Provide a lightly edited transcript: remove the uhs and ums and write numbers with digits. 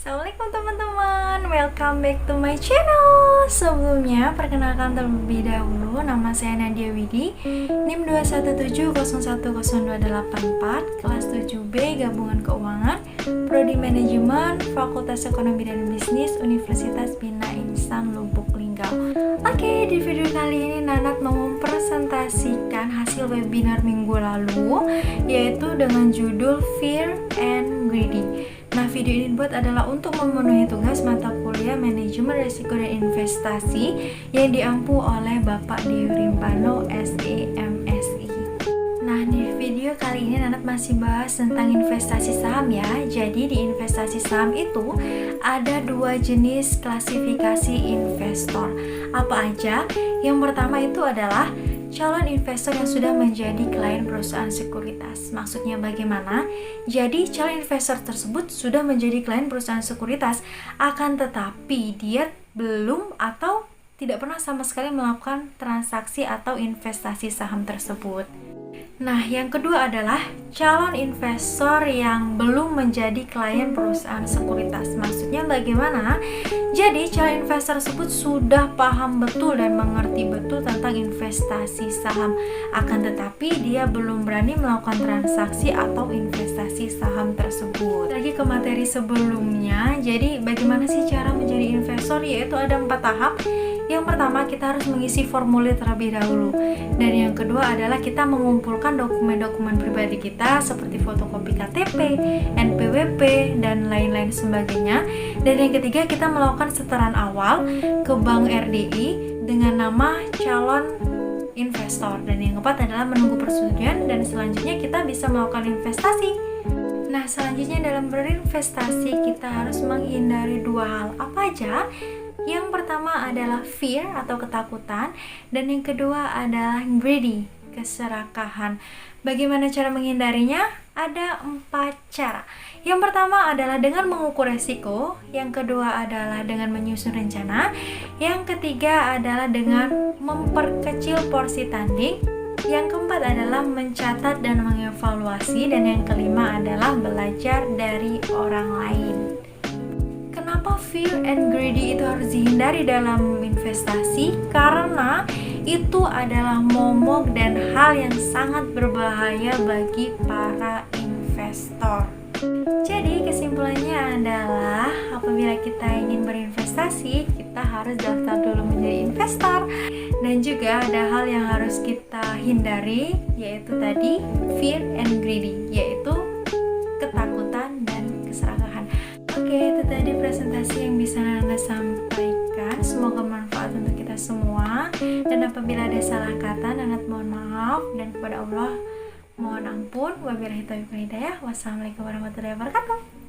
Assalamualaikum teman-teman, welcome back to my channel. Sebelumnya, perkenalkan terlebih dahulu, nama saya Nadia Widi, NIM 217010284, kelas 7B, Gabungan Keuangan, Prodi Manajemen, Fakultas Ekonomi dan Bisnis, Universitas Bina Instan Lubuk Linggau. Oke, di video kali ini Nanat mau mempresentasikan hasil webinar minggu lalu, yaitu dengan judul Fear and Greedy. Nah, video ini dibuat adalah untuk memenuhi tugas mata kuliah Manajemen Risiko dan Investasi yang diampu oleh Bapak Dewi Rimpano, SEMSI. Nah, di video kali ini Nanat masih bahas tentang investasi saham ya. Jadi di investasi saham itu ada dua jenis klasifikasi investor. Apa aja? Yang pertama itu adalah calon investor yang sudah menjadi klien perusahaan sekuritas. Maksudnya bagaimana? Jadi calon investor tersebut sudah menjadi klien perusahaan sekuritas, akan tetapi dia belum atau tidak pernah sama sekali melakukan transaksi atau investasi saham tersebut. Nah, yang kedua adalah calon investor yang belum menjadi klien perusahaan sekuritas. Maksudnya bagaimana? Jadi, calon investor tersebut sudah paham betul dan mengerti betul tentang investasi saham. Akan tetapi, dia belum berani melakukan transaksi atau investasi saham tersebut. Lagi ke materi sebelumnya, jadi bagaimana sih cara menjadi investor? Yaitu ada 4 tahap. Yang pertama, kita harus mengisi formulir terlebih dahulu. Dan yang kedua adalah kita mengumpulkan dokumen-dokumen pribadi kita seperti fotokopi KTP, NPWP, dan lain-lain sebagainya. Dan yang ketiga, kita melakukan setoran awal ke Bank RDI dengan nama calon investor. Dan yang keempat adalah menunggu persetujuan dan selanjutnya kita bisa melakukan investasi. Nah, selanjutnya dalam berinvestasi kita harus menghindari 2 hal. Apa aja? Yang pertama adalah fear atau ketakutan, dan yang kedua adalah greedy, keserakahan. Bagaimana cara menghindarinya? Ada 4 cara. Yang pertama adalah dengan mengukur resiko, yang kedua adalah dengan menyusun rencana, yang ketiga adalah dengan memperkecil porsi tanding, yang keempat adalah mencatat dan mengevaluasi, dan yang kelima adalah belajar dari orang lain. Kenapa fear and greedy itu harus dihindari dalam investasi? Karena itu adalah momok dan hal yang sangat berbahaya bagi para investor. Jadi kesimpulannya adalah apabila kita ingin berinvestasi, kita harus daftar dulu menjadi investor. Dan juga ada hal yang harus kita hindari, yaitu tadi fear and greedy, yaitu ketakutan dan keserakahan. Oke, itu tadi presentasi yang bisa Nana sampaikan. Semoga bermanfaat untuk kita semua. Dan apabila ada salah kata, Nana mohon maaf. Dan kepada Allah mohon ampun. Wabillahi taufiq wal hidayah. Wassalamualaikum warahmatullahi wabarakatuh.